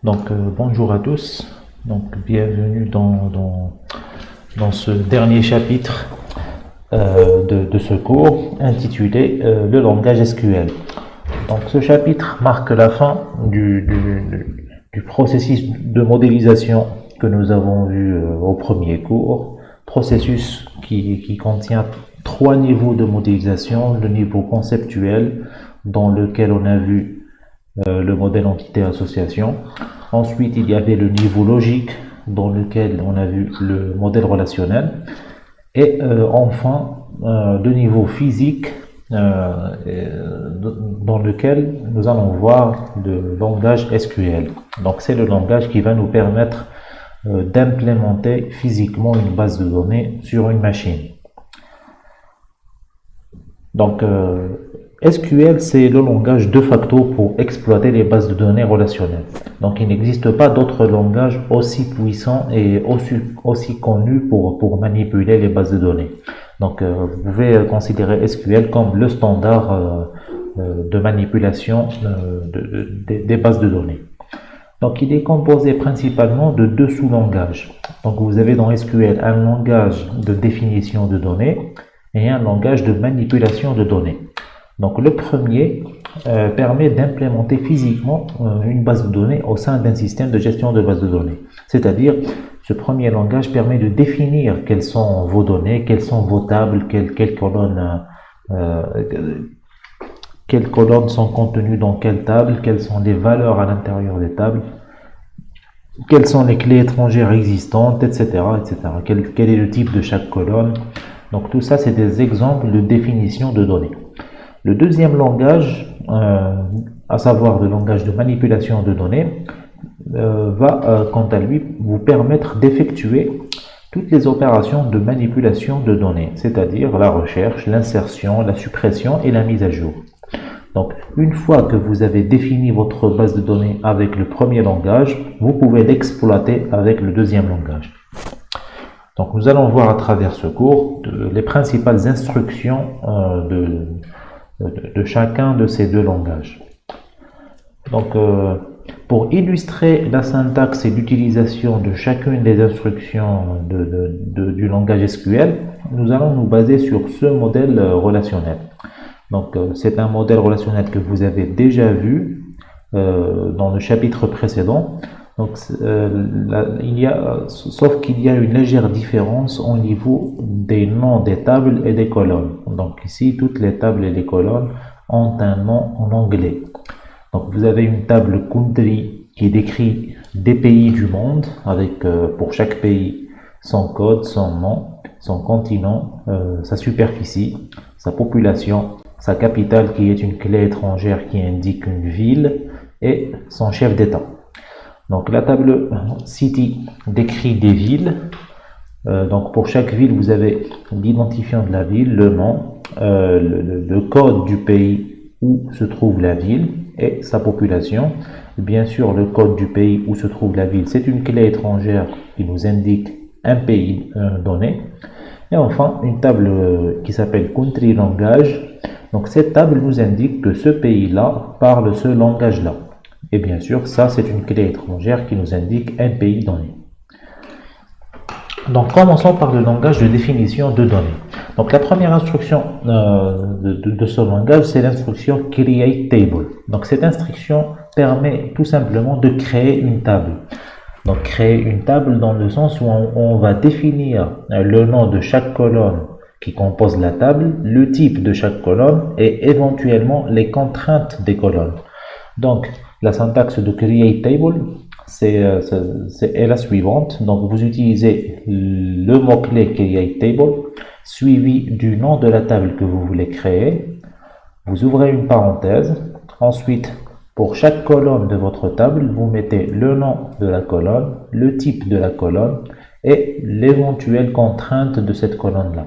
Bonjour à tous. Bienvenue dans ce dernier chapitre de ce cours intitulé le langage SQL. Donc, ce chapitre marque la fin du processus de modélisation que nous avons vu au premier cours. Processus qui contient 3 niveaux de modélisation. Le niveau conceptuel, dans lequel on a vu le modèle entité-association. Ensuite, il y avait le niveau logique, dans lequel on a vu le modèle relationnel. Et enfin, le niveau physique, dans lequel nous allons voir le langage SQL. Donc, c'est le langage qui va nous permettre d'implémenter physiquement une base de données sur une machine. SQL, c'est le langage de facto pour exploiter les bases de données relationnelles. Donc, il n'existe pas d'autre langage aussi puissant et aussi connu pour manipuler les bases de données. Donc, vous pouvez considérer SQL comme le standard de manipulation des bases de données. Donc, il est composé principalement de 2 sous-langages. Donc, vous avez dans SQL un langage de définition de données et un langage de manipulation de données. Donc, le premier permet d'implémenter physiquement une base de données au sein d'un système de gestion de base de données. C'est-à-dire, ce premier langage permet de définir quelles sont vos données, quelles sont vos tables, quelles colonnes sont contenues dans quelle table, quelles sont les valeurs à l'intérieur des tables, quelles sont les clés étrangères existantes, etc. Quel est le type de chaque colonne. Donc, tout ça, c'est des exemples de définition de données. Le deuxième langage, à savoir le langage de manipulation de données, va quant à lui vous permettre d'effectuer toutes les opérations de manipulation de données, c'est-à-dire la recherche, l'insertion, la suppression et la mise à jour. Donc, une fois que vous avez défini votre base de données avec le premier langage, vous pouvez l'exploiter avec le deuxième langage. Donc, nous allons voir à travers ce cours les principales instructions de chacun de ces 2 langages. Donc, pour illustrer la syntaxe et l'utilisation de chacune des instructions du langage SQL, nous allons nous baser sur ce modèle relationnel. Donc, c'est un modèle relationnel que vous avez déjà vu dans le chapitre précédent. Donc, sauf qu'il y a une légère différence au niveau des noms des tables et des colonnes. Donc ici, toutes les tables et les colonnes ont un nom en anglais. Donc, vous avez une table country qui décrit des pays du monde, avec pour chaque pays son code, son nom, son continent, sa superficie, sa population, sa capitale qui est une clé étrangère qui indique une ville et son chef d'État. Donc, la table City décrit des villes. Donc, pour chaque ville, vous avez l'identifiant de la ville, le nom, le code du pays où se trouve la ville et sa population. Bien sûr, le code du pays où se trouve la ville, c'est une clé étrangère qui nous indique un pays donné. Et enfin, une table qui s'appelle Country Langage. Donc, cette table nous indique que ce pays-là parle ce langage-là. Et bien sûr, ça, c'est une clé étrangère qui nous indique un pays donné. Donc, commençons par le langage de définition de données. Donc, la première instruction de ce langage, c'est l'instruction Create Table. Donc, cette instruction permet tout simplement de créer une table. Donc, créer une table dans le sens où on va définir le nom de chaque colonne qui compose la table, le type de chaque colonne et éventuellement les contraintes des colonnes. Donc, la syntaxe de Create Table, est la suivante. Donc, vous utilisez le mot-clé Create Table, suivi du nom de la table que vous voulez créer. Vous ouvrez une parenthèse. Ensuite, pour chaque colonne de votre table, vous mettez le nom de la colonne, le type de la colonne et l'éventuelle contrainte de cette colonne-là.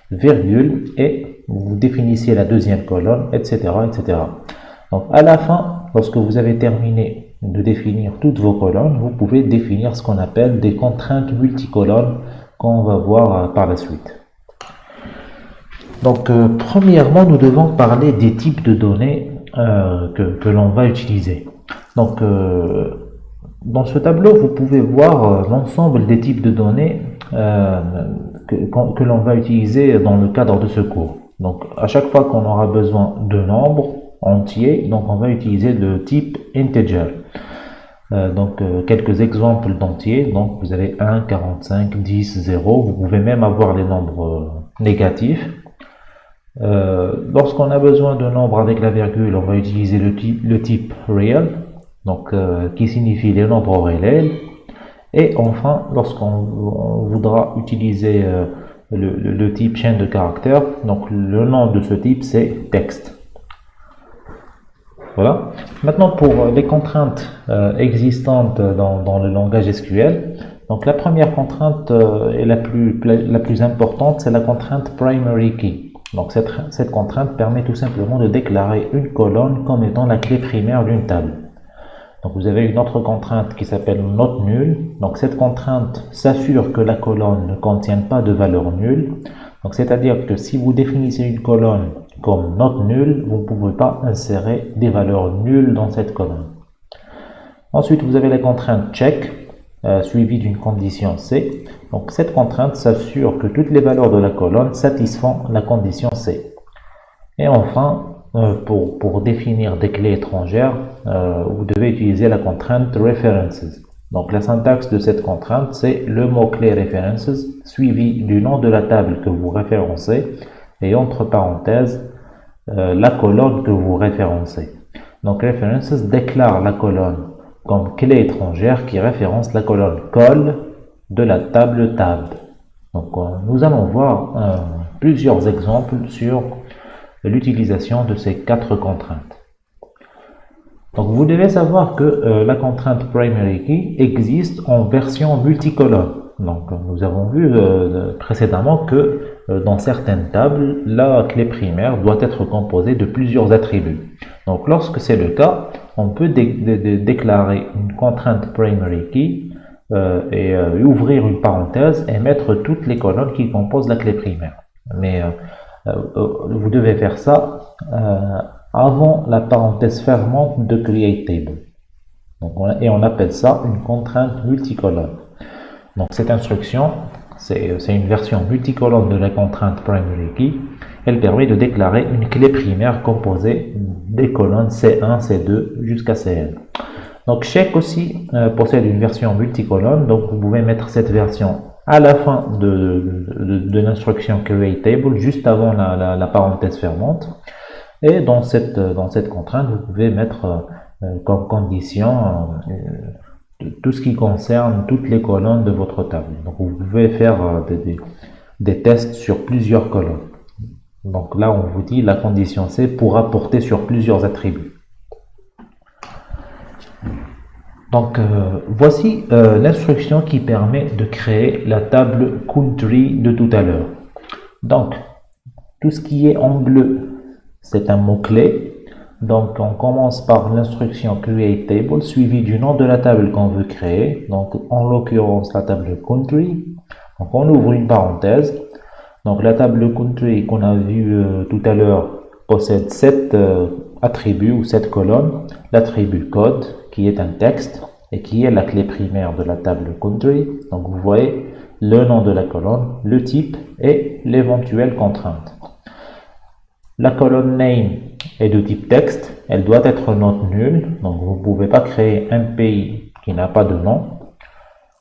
Virgule, et vous définissez la deuxième colonne, etc., etc. Donc, à la fin, lorsque vous avez terminé de définir toutes vos colonnes, vous pouvez définir ce qu'on appelle des contraintes multicolonnes qu'on va voir par la suite. Donc, premièrement, nous devons parler des types de données que l'on va utiliser. Donc, Dans ce tableau, vous pouvez voir l'ensemble des types de données que l'on va utiliser dans le cadre de ce cours. Donc, à chaque fois qu'on aura besoin de nombres entiers, donc on va utiliser le type integer. Quelques exemples d'entiers. Donc, vous avez 1, 45, 10, 0. Vous pouvez même avoir les nombres négatifs. Lorsqu'on a besoin de nombres avec la virgule, on va utiliser le type real, qui signifie les nombres réels. Et enfin, lorsqu'on voudra utiliser le type chaîne de caractères, donc le nom de ce type c'est texte. Voilà. Maintenant, pour les contraintes existantes dans le langage SQL, donc la première contrainte et la plus importante, c'est la contrainte primary key. Donc cette contrainte permet tout simplement de déclarer une colonne comme étant la clé primaire d'une table. Donc vous avez une autre contrainte qui s'appelle not null. Donc cette contrainte s'assure que la colonne ne contienne pas de valeur nulle. Donc c'est-à-dire que si vous définissez une colonne comme not null, vous ne pouvez pas insérer des valeurs nulles dans cette colonne. Ensuite, vous avez la contrainte check suivie d'une condition C. Donc cette contrainte s'assure que toutes les valeurs de la colonne satisfont la condition C. Et enfin, pour définir des clés étrangères, vous devez utiliser la contrainte references. Donc la syntaxe de cette contrainte, c'est le mot-clé references suivi du nom de la table que vous référencez et entre parenthèses la colonne que vous référencez. Donc references déclare la colonne comme clé étrangère qui référence la colonne col de la table tab. Donc nous allons voir plusieurs exemples sur l'utilisation de ces quatre contraintes. Donc vous devez savoir que la contrainte primary key existe en version multicolonne. Donc nous avons vu précédemment que dans certaines tables, la clé primaire doit être composée de plusieurs attributs. Donc lorsque c'est le cas, on peut déclarer une contrainte primary key et ouvrir une parenthèse et mettre toutes les colonnes qui composent la clé primaire. Mais vous devez faire ça avant la parenthèse fermante de create table. Et on appelle ça une contrainte multicolonne. Donc cette instruction, c'est une version multicolonne de la contrainte primary key. Elle permet de déclarer une clé primaire composée des colonnes C1, C2 jusqu'à Cn. Donc check aussi possède une version multicolonne, donc vous pouvez mettre cette version à la fin de l'instruction create table, juste avant la parenthèse fermante. Et dans cette contrainte, vous pouvez mettre comme condition tout ce qui concerne toutes les colonnes de votre table. Donc vous pouvez faire des tests sur plusieurs colonnes. Donc là, on vous dit la condition C pourra porter sur plusieurs attributs. Donc voici l'instruction qui permet de créer la table country de tout à l'heure. Donc tout ce qui est en bleu, c'est un mot-clé. Donc on commence par l'instruction create table suivi du nom de la table qu'on veut créer. Donc en l'occurrence la table country. Donc on ouvre une parenthèse. Donc la table country qu'on a vue tout à l'heure possède 7 attributs ou 7 colonnes. L'attribut code qui est un texte et qui est la clé primaire de la table country. Donc vous voyez le nom de la colonne, le type et l'éventuelle contrainte. La colonne name est de type texte, elle doit être not nulle, donc vous ne pouvez pas créer un pays qui n'a pas de nom.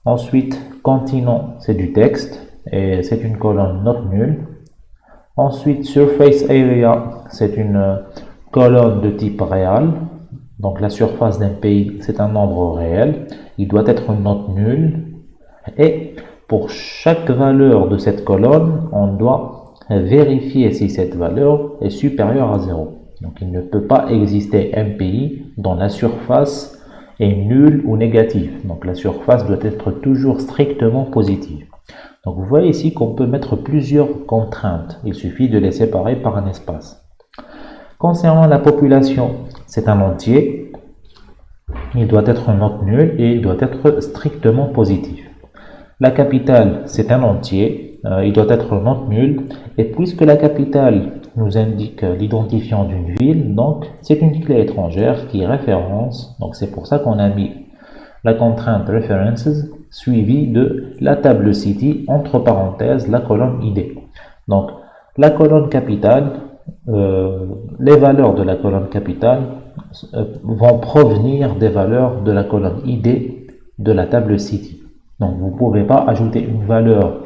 Ensuite, continent, c'est du texte et c'est une colonne not nulle. Ensuite, surface area, c'est une colonne de type réel, donc la surface d'un pays, c'est un nombre réel, il doit être not nul. Et pour chaque valeur de cette colonne, on doit vérifier si cette valeur est supérieure à 0. Donc il ne peut pas exister un pays dont la surface est nulle ou négative. Donc la surface doit être toujours strictement positive. Donc vous voyez ici qu'on peut mettre plusieurs contraintes. Il suffit de les séparer par un espace. Concernant la population, c'est un entier. Il doit être not nul et il doit être strictement positif. La capitale, c'est un entier. Il doit être not nul. Et puisque la capitale nous indique l'identifiant d'une ville, donc c'est une clé étrangère qui référence. Donc c'est pour ça qu'on a mis la contrainte references suivie de la table city, entre parenthèses, la colonne ID. Donc, la colonne capitale, les valeurs de la colonne capitale vont provenir des valeurs de la colonne ID de la table city. Donc, vous ne pouvez pas ajouter une valeur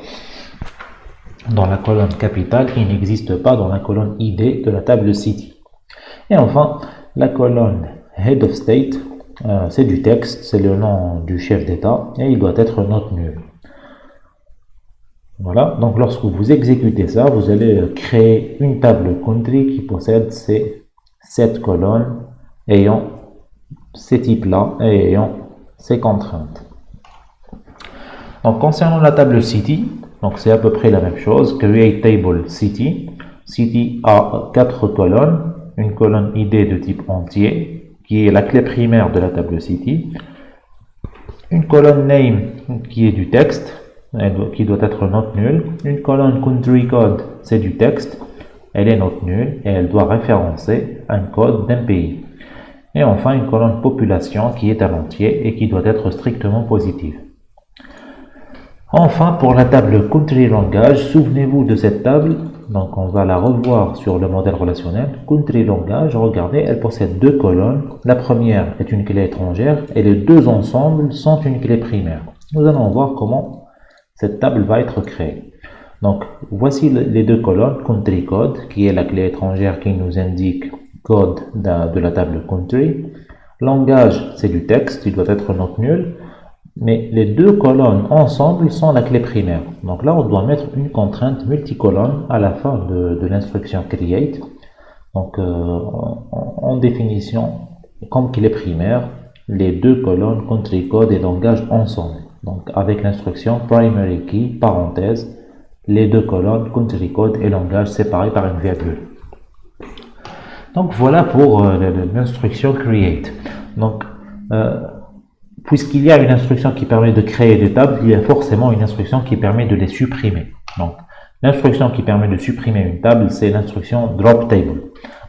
dans la colonne capitale qui n'existe pas dans la colonne ID de la table city. Et enfin, la colonne Head of State, c'est du texte, c'est le nom du chef d'État et il doit être note nulle. Voilà, donc lorsque vous exécutez ça, vous allez créer une table country qui possède ces 7 colonnes ayant ces types-là et ayant ces contraintes. Donc concernant la table city, donc c'est à peu près la même chose. Create table city. City a 4 colonnes, une colonne ID de type entier qui est la clé primaire de la table city, une colonne name qui est du texte qui doit être note nulle, une colonne country code c'est du texte, elle est note nulle et elle doit référencer un code d'un pays, et enfin une colonne population qui est un entier et qui doit être strictement positive. Enfin, pour la table country langage, souvenez-vous de cette table, donc on va la revoir sur le modèle relationnel. Country langage, regardez, elle possède 2 colonnes. La première est une clé étrangère et les deux ensemble sont une clé primaire. Nous allons voir comment cette table va être créée. Donc, voici les 2 colonnes, country code, qui est la clé étrangère qui nous indique code de la table country. Langage, c'est du texte, il doit être note nulle. Mais les 2 colonnes ensemble sont la clé primaire. Donc là, on doit mettre une contrainte multicolonne à la fin de l'instruction create. Donc en définition, comme clé primaire, les 2 colonnes country code et langage ensemble. Donc avec l'instruction primary key, parenthèse, les 2 colonnes country code et langage séparés par une virgule. Donc voilà pour l'instruction create. Donc puisqu'il y a une instruction qui permet de créer des tables, il y a forcément une instruction qui permet de les supprimer. Donc, l'instruction qui permet de supprimer une table, c'est l'instruction drop table.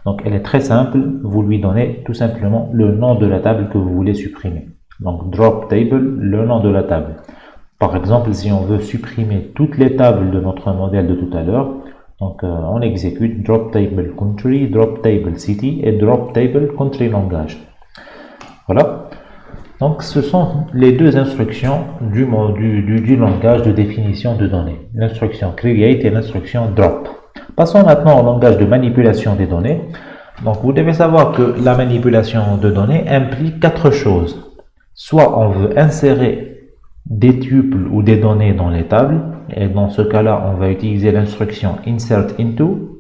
Donc, elle est très simple. Vous lui donnez tout simplement le nom de la table que vous voulez supprimer. Donc, drop table, le nom de la table. Par exemple, si on veut supprimer toutes les tables de notre modèle de tout à l'heure, donc on exécute drop table country, drop table city et drop table country langage. Voilà. Donc, ce sont les 2 instructions du langage de définition de données. L'instruction create et l'instruction drop. Passons maintenant au langage de manipulation des données. Donc, vous devez savoir que la manipulation de données implique 4 choses. Soit on veut insérer des tuples ou des données dans les tables, et dans ce cas-là, on va utiliser l'instruction insert into.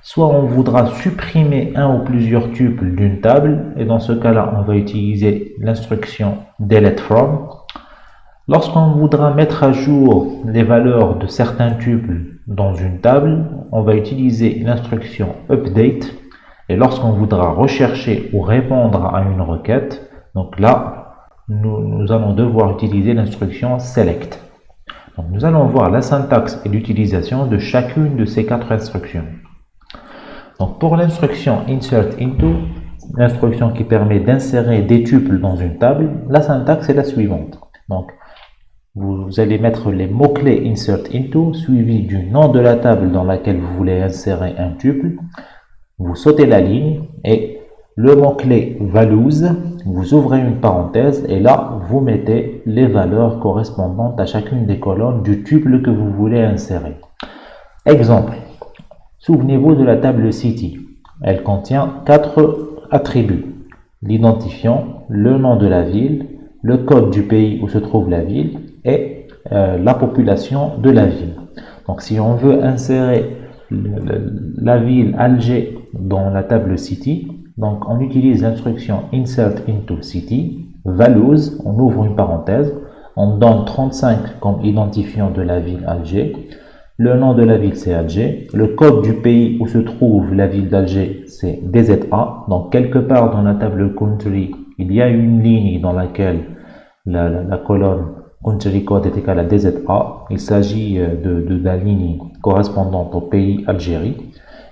Soit on voudra supprimer un ou plusieurs tuples d'une table, et dans ce cas-là, on va utiliser l'instruction delete from. Lorsqu'on voudra mettre à jour les valeurs de certains tuples dans une table, on va utiliser l'instruction update. Et lorsqu'on voudra rechercher ou répondre à une requête, donc là, nous allons devoir utiliser l'instruction select. Donc nous allons voir la syntaxe et l'utilisation de chacune de ces 4 instructions. Donc pour l'instruction insert into, l'instruction qui permet d'insérer des tuples dans une table, la syntaxe est la suivante. Donc vous allez mettre les mots-clés insert into suivis du nom de la table dans laquelle vous voulez insérer un tuple. Vous sautez la ligne et le mot-clé values, vous ouvrez une parenthèse et là vous mettez les valeurs correspondantes à chacune des colonnes du tuple que vous voulez insérer. Exemple. Souvenez-vous de la table city. Elle contient 4 attributs. L'identifiant, le nom de la ville, le code du pays où se trouve la ville et la population de la ville. Donc si on veut insérer la ville Alger dans la table city, donc on utilise l'instruction insert into city, values, on ouvre une parenthèse, on donne 35 comme identifiant de la ville Alger. Le nom de la ville, c'est Alger. Le code du pays où se trouve la ville d'Alger, c'est DZA. Donc, quelque part dans la table country, il y a une ligne dans laquelle la colonne country code est égale à DZA. Il s'agit de la ligne correspondante au pays Algérie.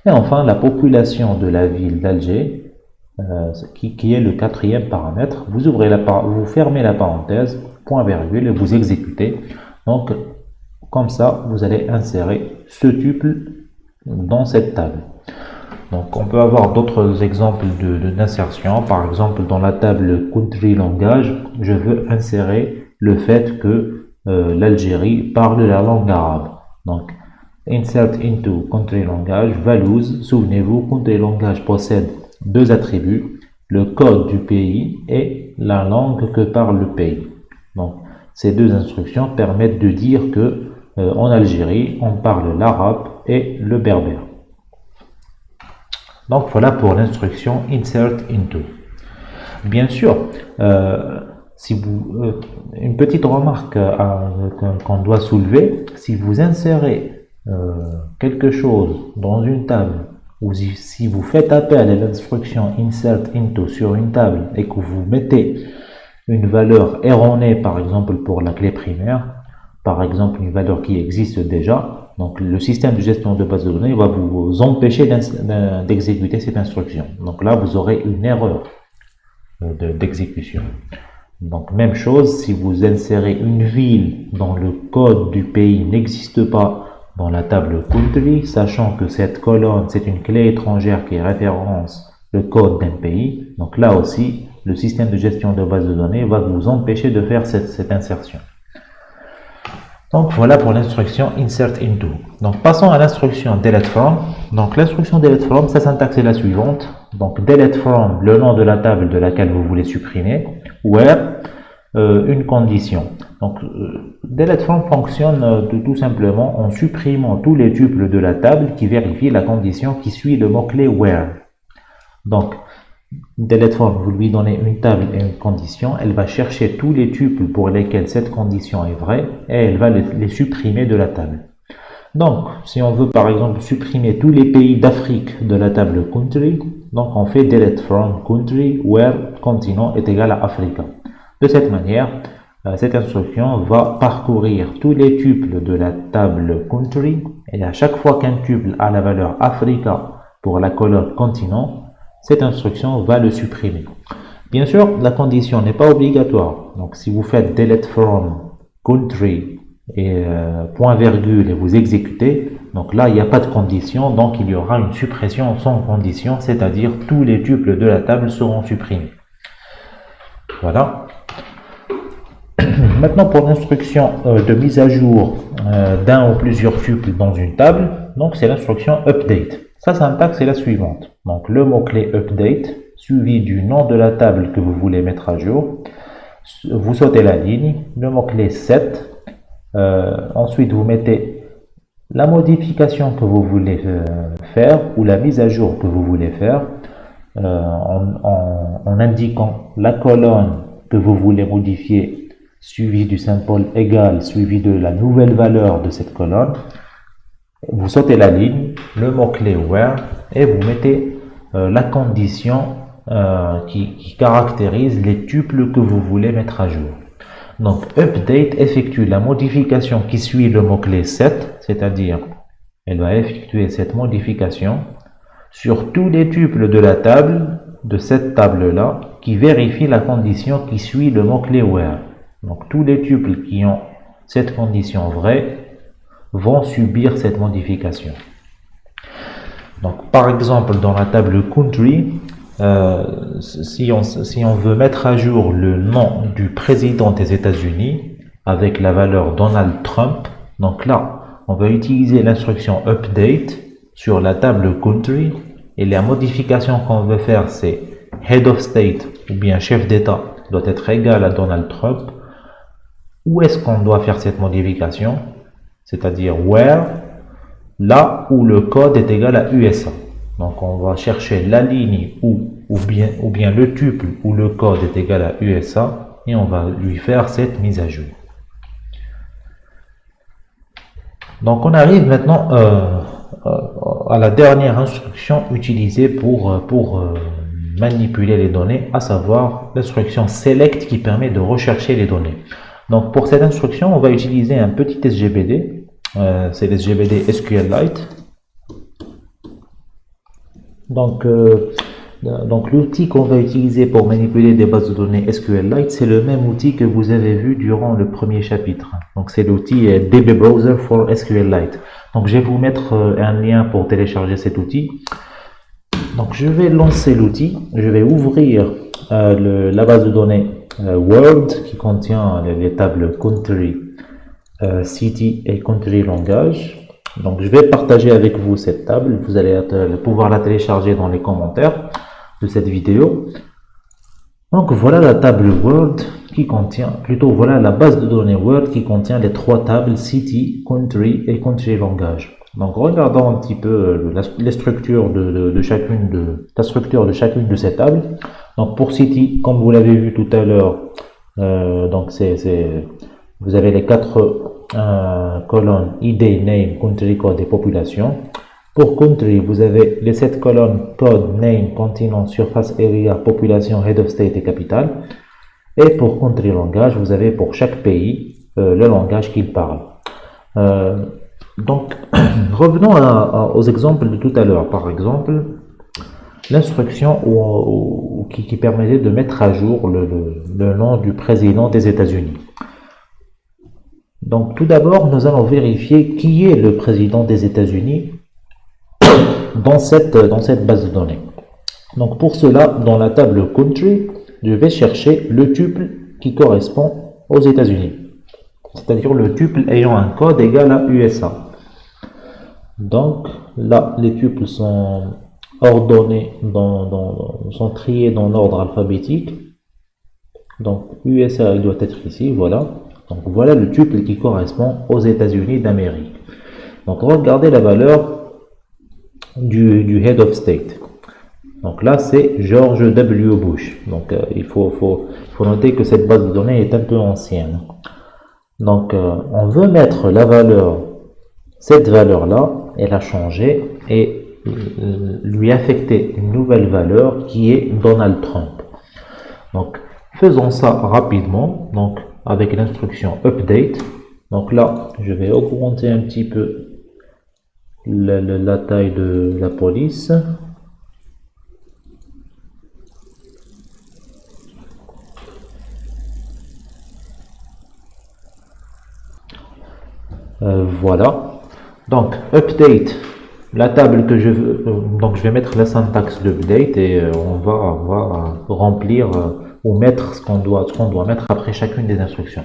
Et enfin, la population de la ville d'Alger qui est le quatrième paramètre. Vous ouvrez vous fermez la parenthèse, point virgule, et vous exécutez. Donc, comme ça, vous allez insérer ce tuple dans cette table. Donc, on peut avoir d'autres exemples d'insertion. Par exemple, dans la table country langage, je veux insérer le fait que l'Algérie parle la langue arabe. Donc, insert into country language, values. Souvenez-vous, country language possède deux attributs, le code du pays et la langue que parle le pays. Donc, ces deux instructions permettent de dire que en Algérie, on parle l'arabe et le berbère. Donc, voilà pour l'instruction insert into. Bien sûr, une petite remarque qu'on doit soulever, si vous insérez quelque chose dans une table, ou si vous faites appel à l'instruction insert into sur une table et que vous mettez une valeur erronée, par exemple pour la clé primaire, par exemple une valeur qui existe déjà, donc le système de gestion de base de données va vous empêcher d'exécuter cette instruction. Donc là, vous aurez une erreur d'exécution. Donc même chose, si vous insérez une ville dont le code du pays n'existe pas dans la table country, sachant que cette colonne, c'est une clé étrangère qui référence le code d'un pays, donc là aussi, le système de gestion de base de données va vous empêcher de faire cette insertion. Donc voilà pour l'instruction insert into. Donc passons à l'instruction delete from. Donc l'instruction delete from, sa syntaxe est la suivante. Donc delete from, le nom de la table de laquelle vous voulez supprimer, where, une condition. Donc delete from fonctionne tout simplement en supprimant tous les tuples de la table qui vérifient la condition qui suit le mot-clé where. Donc delete from, vous lui donnez une table et une condition, elle va chercher tous les tuples pour lesquels cette condition est vraie et elle va les supprimer de la table. Donc, si on veut par exemple supprimer tous les pays d'Afrique de la table country, donc on fait delete from country where continent est égal à Africa. De cette manière, cette instruction va parcourir tous les tuples de la table country et à chaque fois qu'un tuple a la valeur Africa pour la colonne continent, cette instruction va le supprimer. Bien sûr, la condition n'est pas obligatoire. Donc, si vous faites delete from country et point virgule et vous exécutez, donc là, il n'y a pas de condition, donc il y aura une suppression sans condition, c'est-à-dire tous les tuples de la table seront supprimés. Voilà. Maintenant, pour l'instruction de mise à jour d'un ou plusieurs tuples dans une table, donc c'est l'instruction update. Sa syntaxe est la suivante. Donc le mot-clé update suivi du nom de la table que vous voulez mettre à jour. Vous sautez la ligne, le mot-clé set. Ensuite, vous mettez la modification que vous voulez faire ou la mise à jour que vous voulez faire en indiquant la colonne que vous voulez modifier suivi du symbole égal suivi de la nouvelle valeur de cette colonne. Vous sautez la ligne, le mot-clé where et vous mettez la condition qui caractérise les tuples que vous voulez mettre à jour. Donc update effectue la modification qui suit le mot-clé set, c'est-à-dire elle va effectuer cette modification sur tous les tuples de la table, de cette table-là, qui vérifie la condition qui suit le mot-clé where. Donc tous les tuples qui ont cette condition vraie vont subir cette modification. Donc, par exemple, dans la table country, si on veut mettre à jour le nom du président des États-Unis avec la valeur Donald Trump, donc là, on va utiliser l'instruction update sur la table country et la modification qu'on veut faire, c'est head of state ou bien chef d'État doit être égal à Donald Trump. Où est-ce qu'on doit faire cette modification? C'est-à-dire where, là où le code est égal à USA. Donc on va chercher la ligne ou bien le tuple où le code est égal à USA et on va lui faire cette mise à jour. Donc on arrive maintenant à la dernière instruction utilisée pour manipuler les données, à savoir l'instruction select qui permet de rechercher les données. Donc pour cette instruction, on va utiliser un petit SGBD, c'est le SGBD SQLite. Donc Donc l'outil qu'on va utiliser pour manipuler des bases de données SQLite, c'est le même outil que vous avez vu durant le premier chapitre. Donc c'est l'outil DB Browser for SQLite. Donc je vais vous mettre un lien pour télécharger cet outil. Donc je vais lancer l'outil, je vais ouvrir la base de données Word qui contient les tables country, city et country langage. Donc je vais partager avec vous cette table, vous allez pouvoir la télécharger dans les commentaires de cette vidéo. Donc voilà la table Word qui contient, plutôt voilà la base de données Word qui contient les trois tables city, country et country langage. Donc regardons un petit peu les structures de chacune la structure de chacune de ces tables. Donc pour city, comme vous l'avez vu tout à l'heure, donc vous avez les quatre colonnes ID, name, country code et population. Pour country, vous avez les 7 colonnes code, name, continent, surface area, population, head of state et capitale. Et pour country langage, vous avez pour chaque pays le langage qu'il parle. Donc, revenons aux exemples de tout à l'heure. Par exemple, l'instruction qui permettait de mettre à jour le nom du président des États-Unis. Donc, tout d'abord, nous allons vérifier qui est le président des États-Unis dans cette base de données. Donc, pour cela, dans la table country, je vais chercher le tuple qui correspond aux États-Unis, c'est-à-dire le tuple ayant un code égal à USA. Donc, là, les tuples sont ordonnés, sont triés dans l'ordre alphabétique. Donc, USA, il doit être ici, voilà. Donc voilà le tuple qui correspond aux États-Unis d'Amérique. Donc regardez la valeur du Head of State. Donc là c'est George W. Bush. Donc il faut noter que cette base de données est un peu ancienne. Donc on veut mettre la valeur, cette valeur-là, elle a changé et lui affecter une nouvelle valeur qui est Donald Trump. Donc faisons ça rapidement. Donc avec l'instruction update. Donc là, je vais augmenter un petit peu la taille de la police. Voilà. Donc update, la table que je veux. Donc je vais mettre la syntaxe d'update et on va remplir ou mettre ce qu'on doit mettre après chacune des instructions.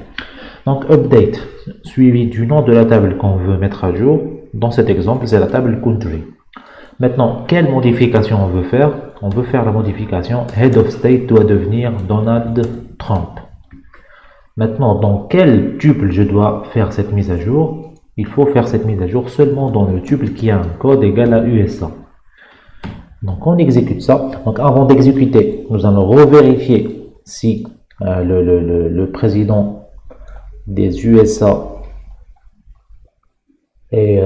Donc update suivi du nom de la table qu'on veut mettre à jour. Dans cet exemple, c'est la table country. Maintenant, quelle modification on veut faire? On veut faire la modification head of state doit devenir Donald Trump. Maintenant, dans quel tuple je dois faire cette mise à jour? Il faut faire cette mise à jour seulement dans le tuple qui a un code égal à USA. Donc on exécute ça. Donc avant d'exécuter, nous allons revérifier si le président des USA est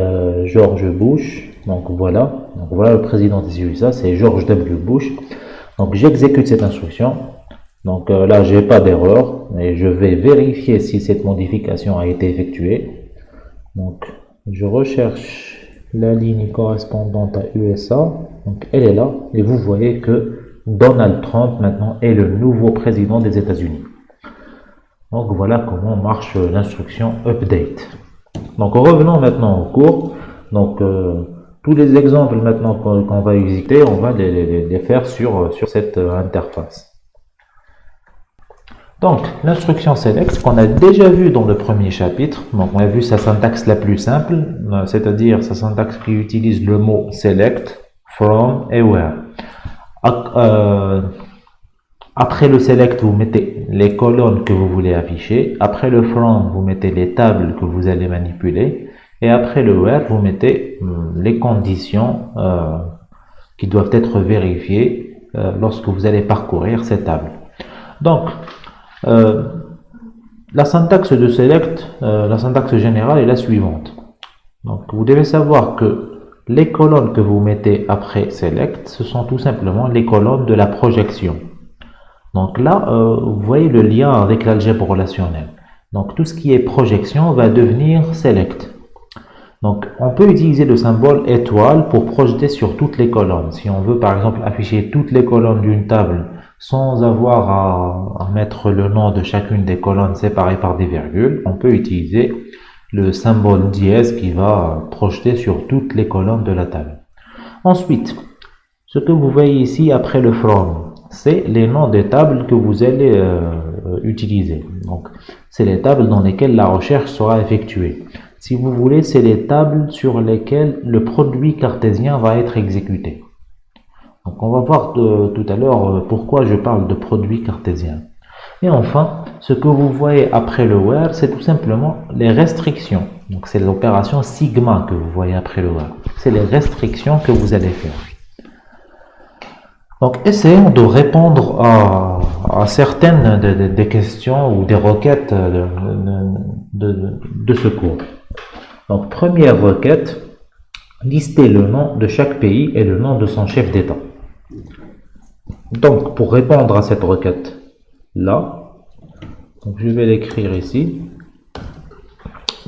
George Bush. Donc voilà le président des USA, c'est George W. Bush. Donc j'exécute cette instruction. Donc là, j'ai pas d'erreur et je vais vérifier si cette modification a été effectuée. Donc je recherche la ligne correspondante à USA. Donc elle est là et vous voyez que Donald Trump maintenant est le nouveau président des États-Unis. Donc voilà comment marche l'instruction update. Donc revenons maintenant au cours. Donc tous les exemples maintenant qu'on va exécuter, on va les faire sur cette interface. Donc l'instruction select qu'on a déjà vu dans le premier chapitre, donc on a vu sa syntaxe la plus simple, c'est-à-dire sa syntaxe qui utilise le mot select, from et where. Après le select, vous mettez les colonnes que vous voulez afficher. Après le from, vous mettez les tables que vous allez manipuler. Et après le where, vous mettez les conditions qui doivent être vérifiées lorsque vous allez parcourir ces tables. Donc, la syntaxe de select, la syntaxe générale est la suivante. Donc, vous devez savoir que les colonnes que vous mettez après select, ce sont tout simplement les colonnes de la projection. Donc là, vous voyez le lien avec l'algèbre relationnelle. Donc tout ce qui est projection va devenir select. Donc, on peut utiliser le symbole étoile pour projeter sur toutes les colonnes. Si on veut, par exemple, afficher toutes les colonnes d'une table sans avoir à mettre le nom de chacune des colonnes séparées par des virgules, on peut utiliser le symbole dièse qui va projeter sur toutes les colonnes de la table. Ensuite, ce que vous voyez ici après le from, c'est les noms des tables que vous allez utiliser. Donc, c'est les tables dans lesquelles la recherche sera effectuée. Si vous voulez, c'est les tables sur lesquelles le produit cartésien va être exécuté. Donc, on va voir tout à l'heure pourquoi je parle de produit cartésien. Et enfin, ce que vous voyez après le where, c'est tout simplement les restrictions. Donc, c'est l'opération sigma que vous voyez après le where. C'est les restrictions que vous allez faire. Donc, essayons de répondre à certaines des questions ou des requêtes de ce cours. Donc, première requête, lister le nom de chaque pays et le nom de son chef d'État. Donc, pour répondre à cette requête-là, je vais l'écrire ici.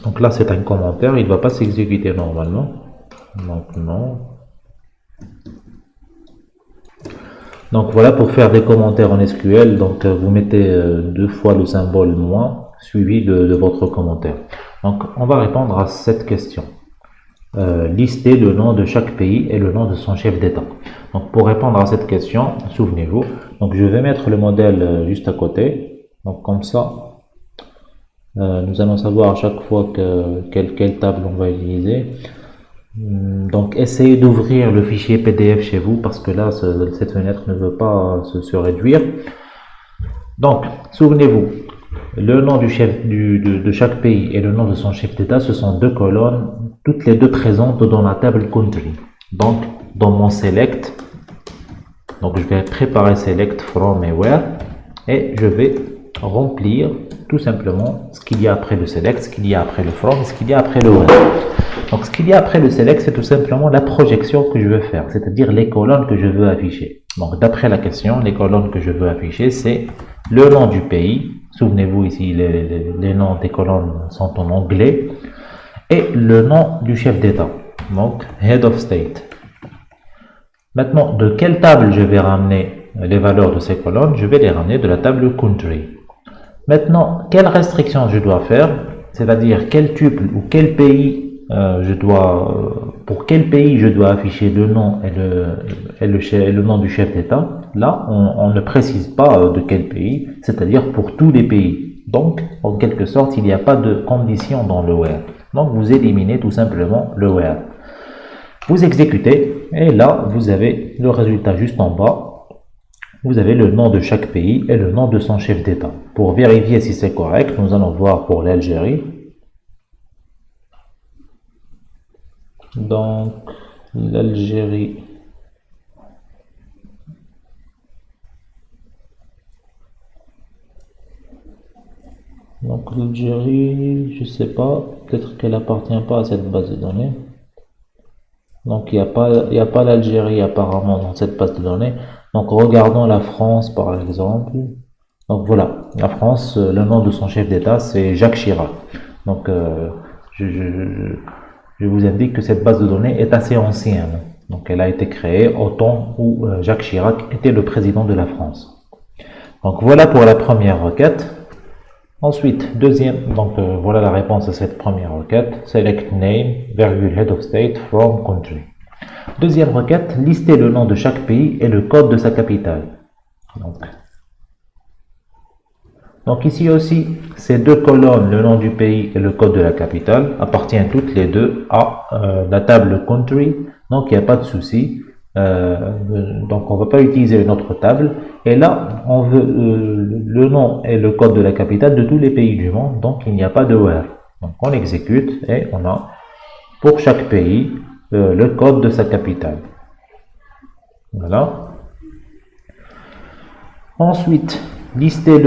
Donc là, c'est un commentaire, il ne va pas s'exécuter normalement. Donc, non. Donc voilà, pour faire des commentaires en SQL, donc vous mettez deux fois le symbole moins suivi de votre commentaire. Donc on va répondre à cette question. Lister le nom de chaque pays et le nom de son chef d'État. Donc pour répondre à cette question, souvenez-vous, donc je vais mettre le modèle juste à côté. Donc comme ça, nous allons savoir à chaque fois quelle table on va utiliser. Donc essayez d'ouvrir le fichier PDF chez vous parce que là cette fenêtre ne veut pas se réduire. Donc souvenez-vous, le nom du chef de chaque pays et le nom de son chef d'État, ce sont deux colonnes, toutes les deux présentes dans la table country. Donc dans mon select, donc je vais préparer select from et where et je vais remplir tout simplement ce qu'il y a après le select, ce qu'il y a après le from, ce qu'il y a après le where. Donc ce qu'il y a après le select, c'est tout simplement la projection que je veux faire, c'est-à-dire les colonnes que je veux afficher. Donc d'après la question, les colonnes que je veux afficher, c'est le nom du pays. Souvenez-vous ici, les noms des colonnes sont en anglais. Et le nom du chef d'État, donc Head of State. Maintenant, de quelle table je vais ramener les valeurs de ces colonnes? Je vais les ramener de la table Country. Maintenant, quelle restriction je dois faire? C'est-à-dire quel tuple ou quel pays pour quel pays je dois afficher le nom et le nom du chef d'État? Là, on ne précise pas de quel pays, c'est-à-dire pour tous les pays. Donc, en quelque sorte, il n'y a pas de condition dans le where. Donc, vous éliminez tout simplement le where. Vous exécutez, et là, vous avez le résultat juste en bas. Vous avez le nom de chaque pays et le nom de son chef d'État. Pour vérifier si c'est correct, nous allons voir pour l'Algérie. Donc, l'Algérie. Donc, l'Algérie, je sais pas, peut-être qu'elle appartient pas à cette base de données. Donc, il n'y a pas l'Algérie apparemment dans cette base de données. Donc, regardons la France par exemple. Donc, voilà, la France, le nom de son chef d'État, c'est Jacques Chirac. Donc, je vous indique que cette base de données est assez ancienne. Donc, elle a été créée au temps où Jacques Chirac était le président de la France. Donc, voilà pour la première requête. Ensuite, deuxième, donc voilà la réponse à cette première requête. Select name, head of state from country. Deuxième requête, lister le nom de chaque pays et le code de sa capitale. Donc ici aussi, ces deux colonnes, le nom du pays et le code de la capitale, appartiennent toutes les deux à la table country. Donc il n'y a pas de souci. Donc on ne va pas utiliser une autre table. Et là, on veut le nom et le code de la capitale de tous les pays du monde. Donc il n'y a pas de where. Donc on exécute et on a pour chaque pays le code de sa capitale. Voilà. Ensuite, lister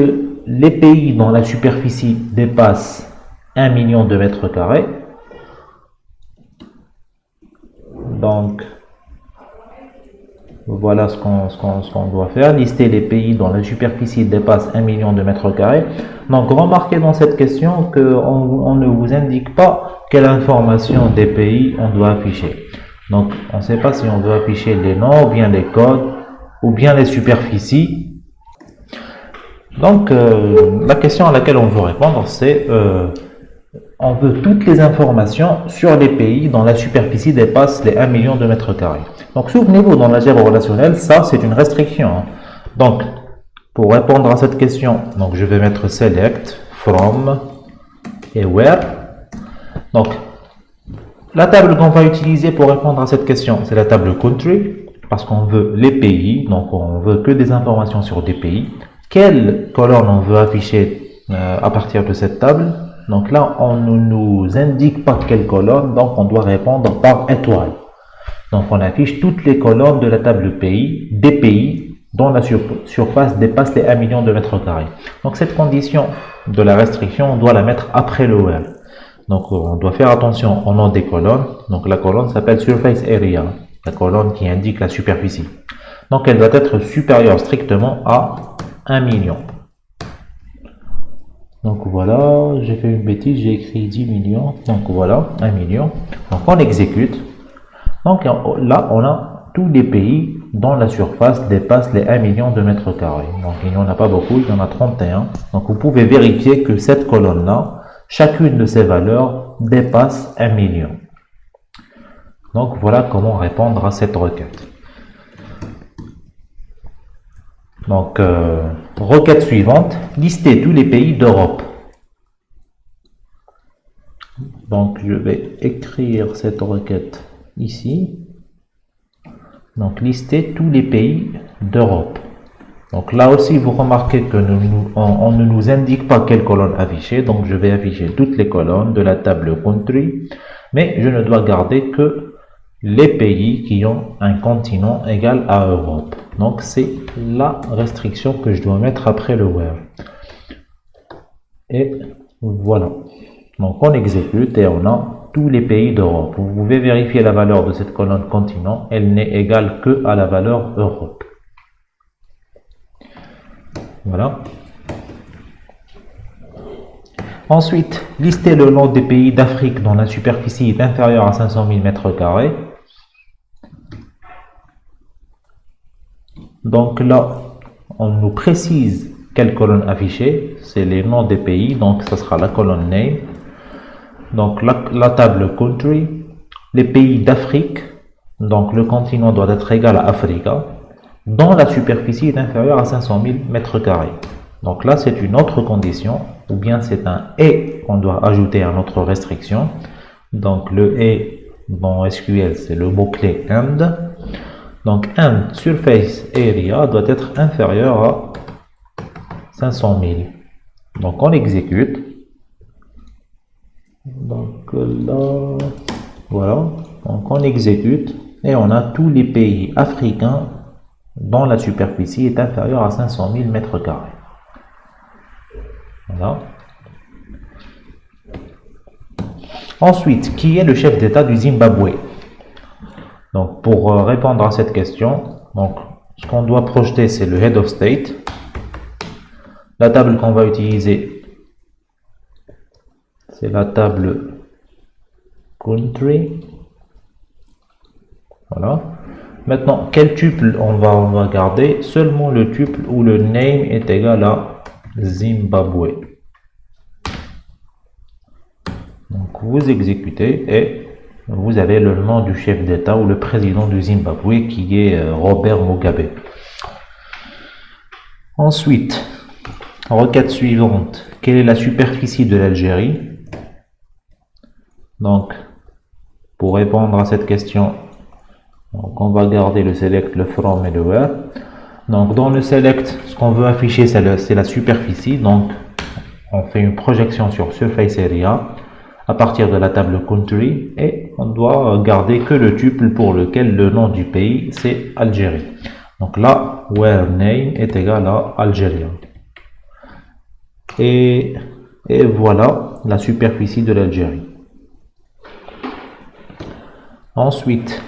les pays dont la superficie dépasse 1 million de mètres carrés. Donc, voilà ce qu'on doit faire. Lister les pays dont la superficie dépasse 1 million de mètres carrés. Donc, remarquez dans cette question qu'on ne vous indique pas quelle information des pays on doit afficher. Donc, on ne sait pas si on doit afficher les noms, ou bien les codes, ou bien les superficies. Donc, la question à laquelle on veut répondre, c'est on veut toutes les informations sur les pays dont la superficie dépasse les 1 million de mètres carrés. Donc, souvenez-vous, dans l'algèbre relationnelle, ça, c'est une restriction. Donc, pour répondre à cette question, donc je vais mettre select from et where. Donc, la table qu'on va utiliser pour répondre à cette question, c'est la table country, parce qu'on veut les pays, donc on veut que des informations sur des pays. Quelle colonne on veut afficher à partir de cette table? Donc là, on ne nous indique pas quelle colonne, donc on doit répondre par étoile. Donc on affiche toutes les colonnes de la table pays, des pays dont la surface dépasse les 1 million de mètres carrés. Donc cette condition de la restriction, on doit la mettre après le where. Donc on doit faire attention au nom des colonnes. Donc la colonne s'appelle surface area, la colonne qui indique la superficie. Donc elle doit être supérieure strictement à 1 million. Donc voilà, j'ai fait une bêtise, j'ai écrit 10 millions. Donc voilà, 1 million. Donc on exécute. Donc là, on a tous les pays dont la surface dépasse les 1 million de mètres carrés. Donc il n'y en a pas beaucoup, il y en a 31. Donc vous pouvez vérifier que cette colonne-là, chacune de ces valeurs dépasse 1 million. Donc voilà comment répondre à cette requête. Donc, requête suivante, lister tous les pays d'Europe. Donc je vais écrire cette requête ici. Donc lister tous les pays d'Europe. Donc là aussi vous remarquez que on ne nous indique pas quelle colonne afficher. Donc je vais afficher toutes les colonnes de la table country. Mais je ne dois garder que les pays qui ont un continent égal à Europe. Donc c'est la restriction que je dois mettre après le where. Et voilà. Donc on exécute et on a tous les pays d'Europe. Vous pouvez vérifier la valeur de cette colonne continent. Elle n'est égale que à la valeur Europe. Voilà. Ensuite, listez le nom des pays d'Afrique dont la superficie est inférieure à 500 000 mètres carrés. Donc là, on nous précise quelle colonne afficher. C'est les noms des pays. Donc ça sera la colonne name. Donc la table country. Les pays d'Afrique. Donc le continent doit être égal à Africa, dont la superficie est inférieure à 500 000 mètres carrés. Donc là, c'est une autre condition, ou bien c'est un et qu'on doit ajouter à notre restriction. Donc le et dans SQL, c'est le mot-clé and. Donc and surface area doit être inférieur à 500 000. Donc on exécute. Donc là, voilà. Donc on exécute et on a tous les pays africains dont la superficie est inférieure à 500 000 mètres carrés. Voilà. Ensuite, qui est le chef d'État du Zimbabwe? Donc, pour répondre à cette question, donc, ce qu'on doit projeter, c'est le Head of State. La table qu'on va utiliser, c'est la table Country. Voilà. Maintenant, quel tuple on va garder? Seulement le tuple où le name est égal à Zimbabwe. Donc vous exécutez et vous avez le nom du chef d'État ou le président du Zimbabwe qui est Robert Mugabe. Ensuite, requête suivante. Quelle est la superficie de l'Algérie? Donc, pour répondre à cette question, donc on va garder le select, le from et le where. Donc dans le select, ce qu'on veut afficher, c'est la superficie. Donc on fait une projection sur surface area à partir de la table country et on doit garder que le tuple pour lequel le nom du pays c'est Algérie. Donc là, where name est égal à Algérie. Et voilà la superficie de l'Algérie. Ensuite,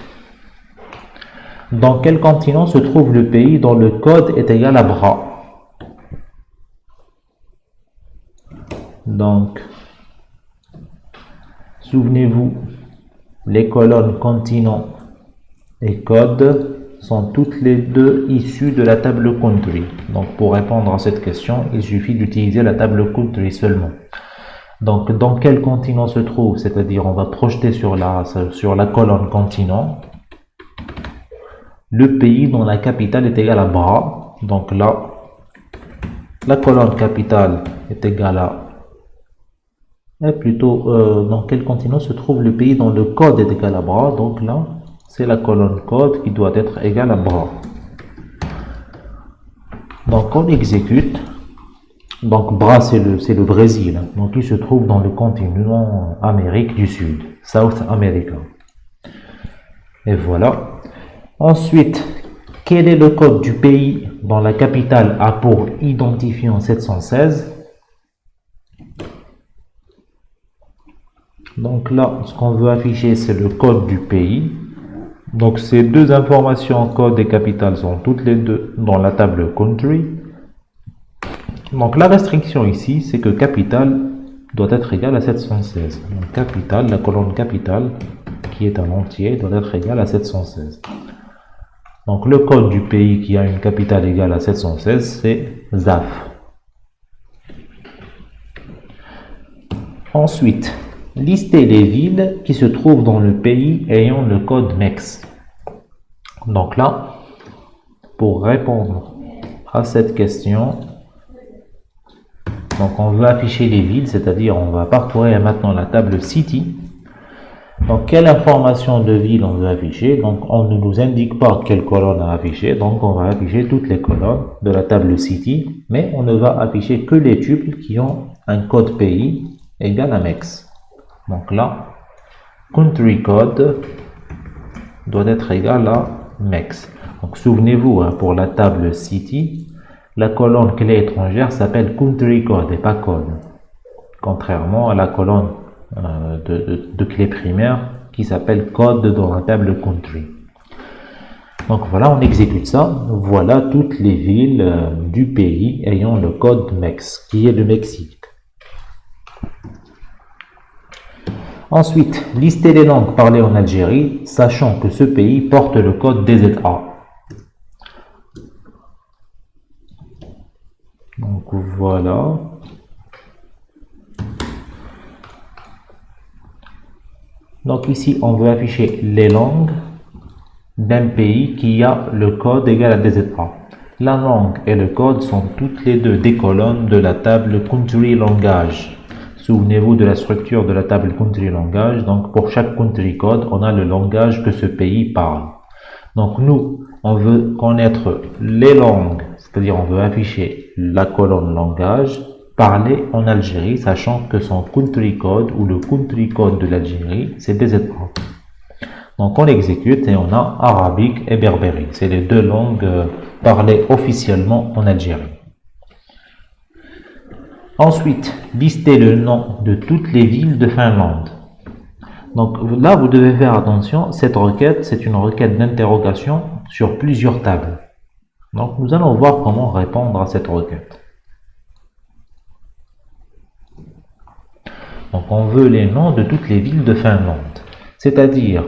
Dans quel continent se trouve le pays dont le code est égal à bras? Donc, souvenez-vous, les colonnes continent et code sont toutes les deux issues de la table country. Donc, pour répondre à cette question, il suffit d'utiliser la table country seulement. Donc, dans quel continent se trouve, c'est-à-dire on va projeter sur la colonne continent, le pays dont la capitale est égale à bras. Donc là, la colonne capitale est égale à... Et plutôt, dans quel continent se trouve le pays dont le code est égal à bras. Donc là, c'est la colonne code qui doit être égale à bras. Donc on exécute. Donc bras, c'est le Brésil. Donc il se trouve dans le continent Amérique du Sud, South America. Et voilà. Ensuite, quel est le code du pays dont la capitale a pour identifiant 716? Donc là, ce qu'on veut afficher, c'est le code du pays. Donc ces deux informations, code et capitale, sont toutes les deux dans la table country. Donc la restriction ici, c'est que capitale doit être égale à 716. Donc capitale, la colonne capitale, qui est un entier, doit être égale à 716. Donc le code du pays qui a une capitale égale à 716, c'est ZAF. Ensuite, listez les villes qui se trouvent dans le pays ayant le code MEX. Donc là, pour répondre à cette question, donc on veut afficher les villes, c'est-à-dire on va parcourir maintenant la table City. Donc quelle information de ville on veut afficher? Donc on ne nous indique pas quelle colonne à afficher, donc on va afficher toutes les colonnes de la table City, mais on ne va afficher que les tuples qui ont un code pays égal à MEX. Donc là, country code doit être égal à MEX. Donc souvenez-vous, hein, pour la table City, la colonne clé étrangère s'appelle country code et pas code, contrairement à la colonne de clé primaire qui s'appelle code dans la table country. Donc voilà, on exécute ça. Voilà toutes les villes du pays ayant le code MEX, qui est le Mexique. Ensuite, listez les langues parlées en Algérie, sachant que ce pays porte le code DZA. Donc voilà. Donc ici, on veut afficher les langues d'un pays qui a le code égal à DZA. La langue et le code sont toutes les deux des colonnes de la table country langage. Souvenez-vous de la structure de la table country langage. Donc pour chaque country code, on a le langage que ce pays parle. Donc nous, on veut connaître les langues, c'est-à-dire on veut afficher la colonne langage parlée en Algérie, sachant que son country code ou le country code de l'Algérie, c'est DZA. Donc on l'exécute et on a arabique et berbéri. C'est les deux langues parlées officiellement en Algérie. Ensuite, listez le nom de toutes les villes de Finlande. Donc là, vous devez faire attention, cette requête, c'est une requête d'interrogation sur plusieurs tables. Donc nous allons voir comment répondre à cette requête. Donc on veut les noms de toutes les villes de Finlande. C'est-à-dire,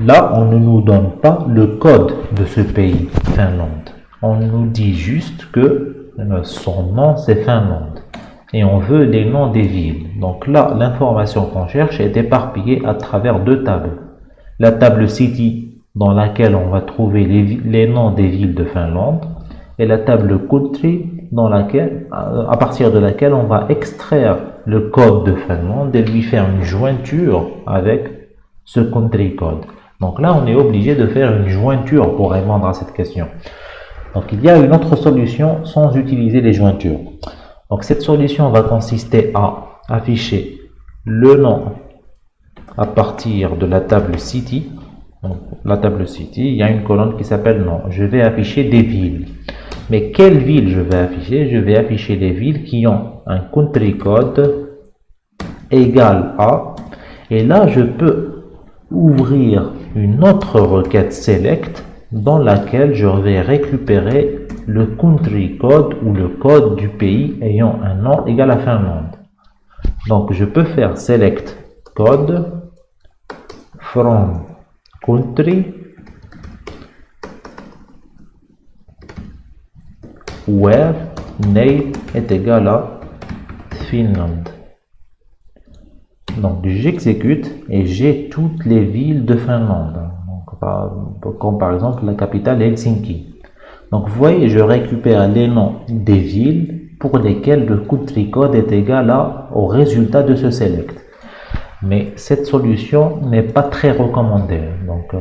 là, on ne nous donne pas le code de ce pays, Finlande. On nous dit juste que son nom, c'est Finlande. Et on veut les noms des villes. Donc là, l'information qu'on cherche est éparpillée à travers deux tables. La table City, dans laquelle on va trouver les noms des villes de Finlande, et la table Country, à partir de laquelle on va extraire le code de Finlande et lui faire une jointure avec ce country code. Donc là, on est obligé de faire une jointure pour répondre à cette question. Donc il y a une autre solution sans utiliser les jointures. Donc cette solution va consister à afficher le nom à partir de la table City. Donc la table City, il y a une colonne qui s'appelle nom. Je vais afficher des villes. Mais quelles villes je vais afficher? Je vais afficher les villes qui ont un country code égal à. Et là, je peux ouvrir une autre requête select dans laquelle je vais récupérer le country code ou le code du pays ayant un nom égal à Finlande. Donc je peux faire select code from country where name est égal à Finlande. Donc j'exécute et j'ai toutes les villes de Finlande. Donc, comme par exemple la capitale Helsinki. Donc vous voyez, je récupère les noms des villes pour lesquelles le country code est égal au résultat de ce select. Mais cette solution n'est pas très recommandée. Donc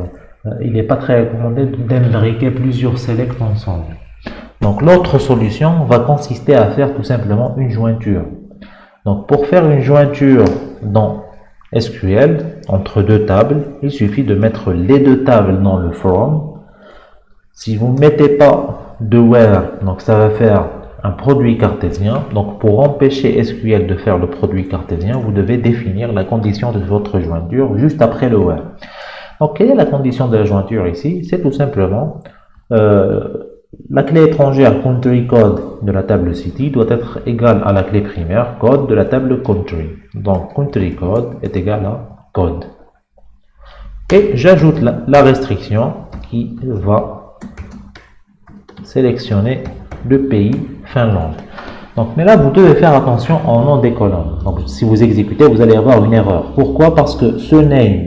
il n'est pas très recommandé d'imbriquer plusieurs selects ensemble. Donc l'autre solution va consister à faire tout simplement une jointure. Donc pour faire une jointure dans SQL entre deux tables, il suffit de mettre les deux tables dans le from. Si vous ne mettez pas de where, donc ça va faire un produit cartésien. Donc pour empêcher SQL de faire le produit cartésien, vous devez définir la condition de votre jointure juste après le where. Donc quelle est la condition de la jointure ici? C'est tout simplement la clé étrangère country code de la table city doit être égale à la clé primaire code de la table country. Donc country code est égal à code. Et j'ajoute la restriction qui va sélectionner le pays Finlande. Donc, mais là, vous devez faire attention au nom des colonnes. Donc, si vous exécutez, vous allez avoir une erreur. Pourquoi? Parce que ce name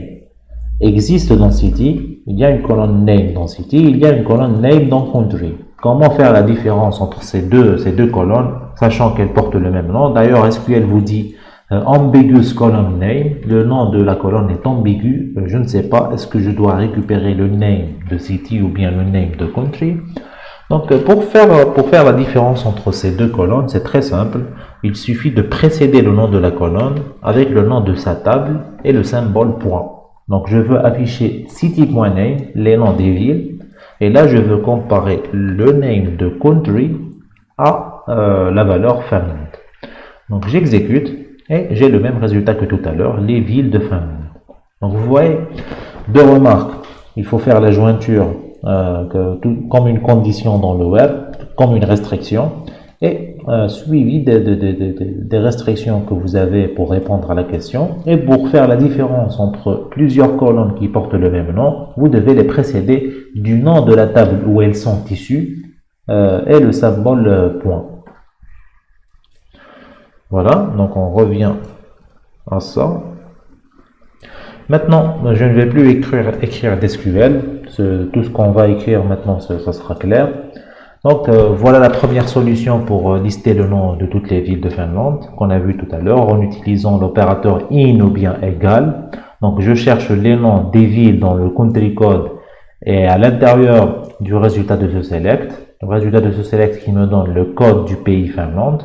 existe dans city, il y a une colonne name dans city, il y a une colonne name dans country. Comment faire la différence entre ces deux colonnes, sachant qu'elles portent le même nom? D'ailleurs, SQL vous dit ambiguous column name, le nom de la colonne est ambigu, je ne sais pas, est-ce que je dois récupérer le name de city ou bien le name de country? Donc pour faire la différence entre ces deux colonnes, c'est très simple, il suffit de précéder le nom de la colonne avec le nom de sa table et le symbole point. Donc je veux afficher city.name, les noms des villes, et là je veux comparer le name de country à la valeur Finlande. Donc j'exécute et j'ai le même résultat que tout à l'heure, les villes de Finlande. Donc vous voyez, deux remarques, il faut faire la jointure comme une condition dans le web, comme une restriction, et suivi des restrictions que vous avez pour répondre à la question. Et pour faire la différence entre plusieurs colonnes qui portent le même nom, vous devez les précéder du nom de la table où elles sont issues et le symbole point. Voilà, donc on revient à ça. Maintenant, je ne vais plus écrire d'SQL. Tout ce qu'on va écrire maintenant, ça sera clair. Donc, voilà la première solution pour lister le nom de toutes les villes de Finlande qu'on a vu tout à l'heure en utilisant l'opérateur in ou bien égal. Donc, je cherche les noms des villes dans le country code et à l'intérieur du résultat de ce select. Le résultat de ce select qui me donne le code du pays Finlande.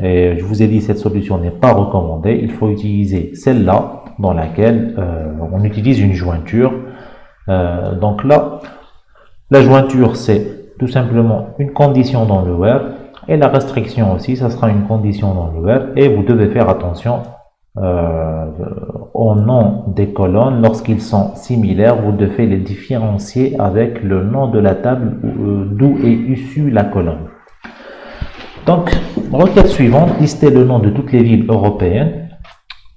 Et je vous ai dit, cette solution n'est pas recommandée. Il faut utiliser celle-là dans laquelle on utilise une jointure. Donc là, la jointure, c'est tout simplement une condition dans le web. Et la restriction aussi, ça sera une condition dans le web. Et vous devez faire attention au nom des colonnes. Lorsqu'ils sont similaires, vous devez les différencier avec le nom de la table d'où est issue la colonne. Donc, requête suivante, lister le nom de toutes les villes européennes.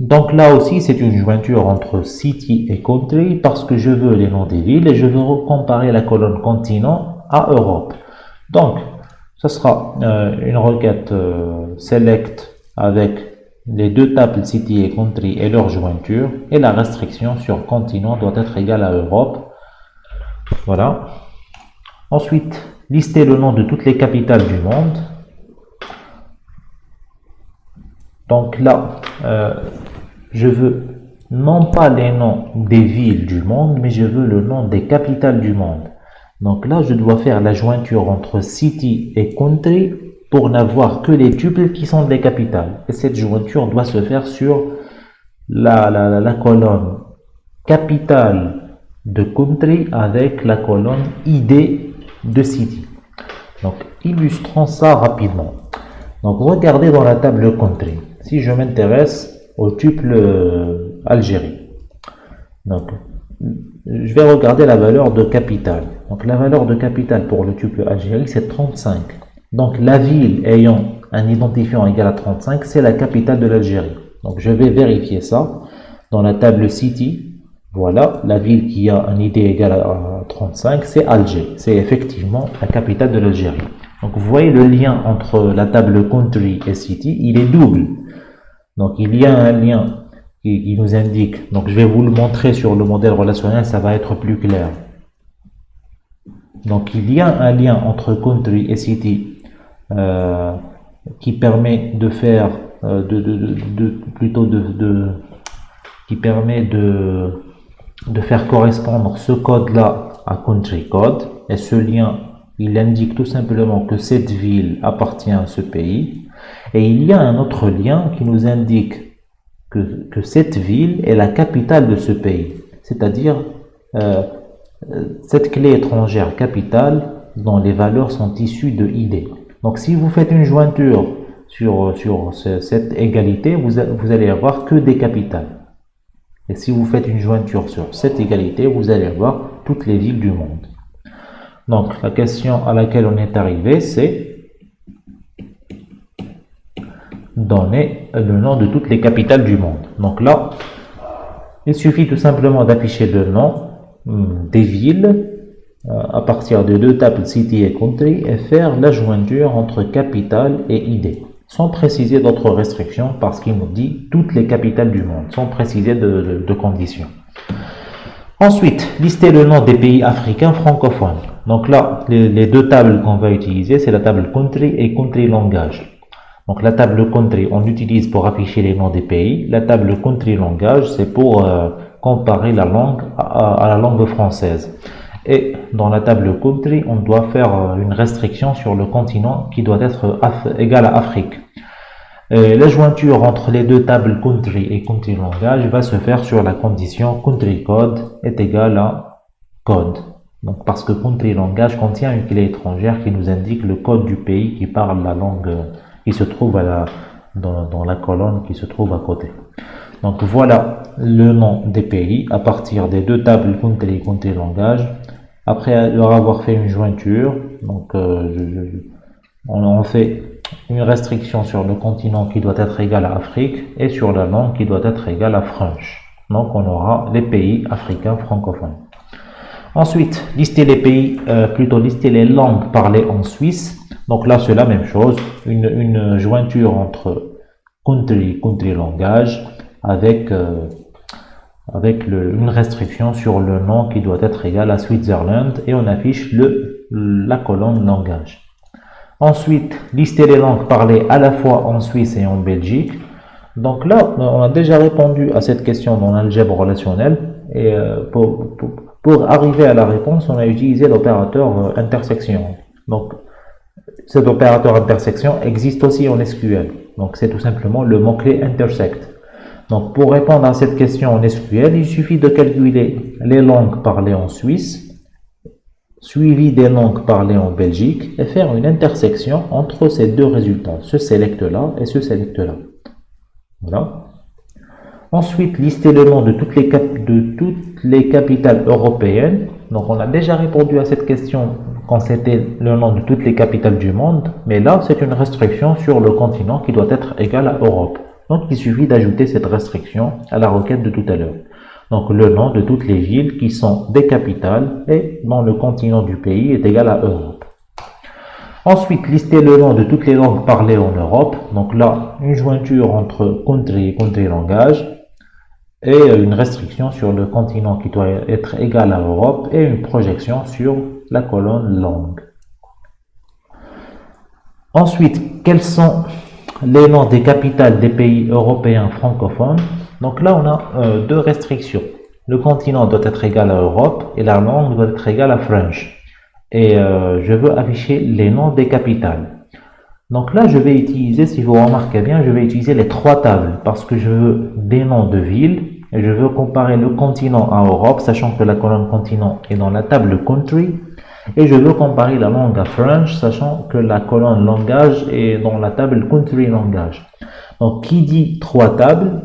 Donc là aussi, c'est une jointure entre city et country parce que je veux les noms des villes et je veux comparer la colonne continent à Europe. Donc, ce sera une requête select avec les deux tables city et country et leur jointure et la restriction sur continent doit être égale à Europe. Voilà. Ensuite, lister le nom de toutes les capitales du monde. Donc là, je veux non pas les noms des villes du monde, mais je veux le nom des capitales du monde. Donc là, je dois faire la jointure entre city et country pour n'avoir que les tuples qui sont des capitales. Et cette jointure doit se faire sur la colonne capitale de country avec la colonne ID de city. Donc, illustrons ça rapidement. Donc, regardez dans la table country. Si je m'intéresse au tuple Algérie. Donc, je vais regarder la valeur de capitale. Donc la valeur de capitale pour le tuple Algérie, c'est 35. Donc la ville ayant un identifiant égal à 35, c'est la capitale de l'Algérie. Donc je vais vérifier ça dans la table City. Voilà, la ville qui a un ID égal à 35, c'est Alger. C'est effectivement la capitale de l'Algérie. Donc vous voyez le lien entre la table Country et City, il est double. Donc il y a un lien qui nous indique, donc je vais vous le montrer sur le modèle relationnel, ça va être plus clair. Donc il y a un lien entre Country et City qui permet de faire, qui permet de faire correspondre ce code-là à Country Code, et ce lien, il indique tout simplement que cette ville appartient à ce pays, et il y a un autre lien qui nous indique que cette ville est la capitale de ce pays, c'est-à-dire cette clé étrangère capitale dont les valeurs sont issues de ID. Donc si vous faites une jointure sur cette égalité, vous allez avoir que des capitales. Et si vous faites une jointure sur cette égalité, vous allez avoir toutes les villes du monde. Donc la question à laquelle on est arrivé, c'est donner le nom de toutes les capitales du monde. Donc là, il suffit tout simplement d'afficher le nom des villes à partir de deux tables City et Country et faire la jointure entre capitale et ID, sans préciser d'autres restrictions parce qu'il nous dit toutes les capitales du monde, sans préciser de conditions. Ensuite, lister le nom des pays africains francophones. Donc là, les deux tables qu'on va utiliser, c'est la table Country et Country Langage. Donc la table Country, on l'utilise pour afficher les noms des pays. La table Country Langage, c'est pour comparer la langue à la langue française. Et dans la table Country, on doit faire une restriction sur le continent qui doit être égal à Afrique. La jointure entre les deux tables Country et Country Langage va se faire sur la condition Country Code est égal à code. Donc parce que Country Langage contient une clé étrangère qui nous indique le code du pays qui parle la langue qui se trouve dans la colonne qui se trouve à côté. Donc voilà le nom des pays à partir des deux tables Country et Country Langage. Après leur avoir fait une jointure, donc on fait une restriction sur le continent qui doit être égal à Afrique et sur la langue qui doit être égale à French. Donc on aura les pays africains francophones. Ensuite, lister les pays, lister les langues parlées en Suisse. Donc là, c'est la même chose, une jointure entre Country Langage avec une restriction sur le nom qui doit être égal à Switzerland et on affiche la colonne langage. Ensuite, lister les langues parlées à la fois en Suisse et en Belgique. Donc là, on a déjà répondu à cette question dans l'algèbre relationnelle et pour arriver à la réponse, on a utilisé l'opérateur intersection. Donc, cet opérateur intersection existe aussi en SQL. Donc, c'est tout simplement le mot-clé intersect. Donc, pour répondre à cette question en SQL, il suffit de calculer les langues parlées en Suisse, suivi des langues parlées en Belgique, et faire une intersection entre ces deux résultats, ce select-là et ce select-là. Voilà. Ensuite, lister le nom de toutes les capitales européennes. Donc, on a déjà répondu à cette question quand c'était le nom de toutes les capitales du monde, mais là, c'est une restriction sur le continent qui doit être égal à Europe. Donc, il suffit d'ajouter cette restriction à la requête de tout à l'heure. Donc, le nom de toutes les villes qui sont des capitales et dont le continent du pays est égal à Europe. Ensuite, lister le nom de toutes les langues parlées en Europe. Donc là, une jointure entre Country et Country Langage et une restriction sur le continent qui doit être égal à Europe et une projection sur la colonne langue. Ensuite, quels sont les noms des capitales des pays européens francophones? Donc là, on a deux restrictions. Le continent doit être égal à Europe et la langue doit être égale à French. Et je veux afficher les noms des capitales. Donc là, je vais utiliser, si vous remarquez bien, je vais utiliser les trois tables parce que je veux des noms de villes et je veux comparer le continent à Europe, sachant que la colonne continent est dans la table Country. Et je veux comparer la langue à French, sachant que la colonne langage est dans la table Country Langage. Donc, qui dit trois tables,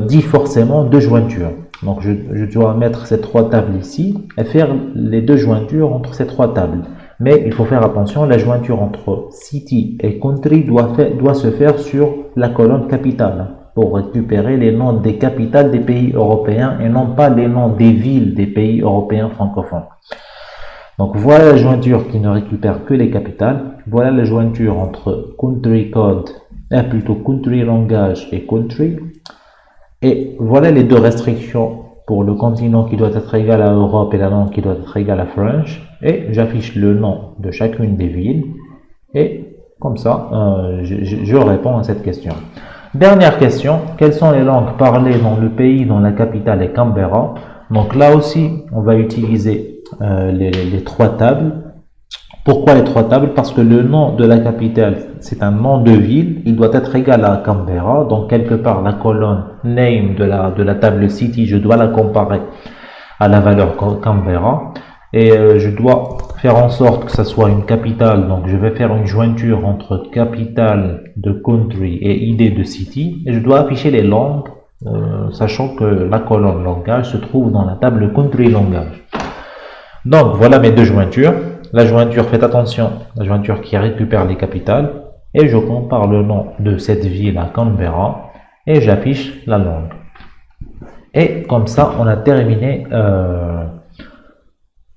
dit forcément deux jointures. Donc je dois mettre ces trois tables ici et faire les deux jointures entre ces trois tables. Mais il faut faire attention, la jointure entre city et country doit se faire sur la colonne capitale pour récupérer les noms des capitales des pays européens et non pas les noms des villes des pays européens francophones. Donc voilà la jointure qui ne récupère que les capitales. Voilà la jointure entre country code, plutôt country langage et country. Et voilà les deux restrictions pour le continent qui doit être égal à Europe et la langue qui doit être égale à French. Et j'affiche le nom de chacune des villes. Et comme ça, je réponds à cette question. Dernière question, quelles sont les langues parlées dans le pays dont la capitale est Canberra? Donc là aussi, on va utiliser les trois tables. Pourquoi les trois tables? Parce que le nom de la capitale, c'est un nom de ville, il doit être égal à Canberra. Donc quelque part, la colonne name de la table city, je dois la comparer à la valeur Canberra. Et je dois faire en sorte que ça soit une capitale. Donc je vais faire une jointure entre capitale de country et ID de city. Et je dois afficher les langues, sachant que la colonne langage se trouve dans la table country langage. Donc voilà mes deux jointures. La jointure, faites attention, la jointure qui récupère les capitales. Et je compare le nom de cette ville à Canberra. Et j'affiche la langue. Et comme ça, on a terminé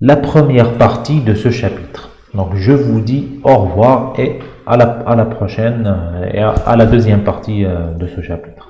la première partie de ce chapitre. Donc je vous dis au revoir et à la prochaine et à la deuxième partie de ce chapitre.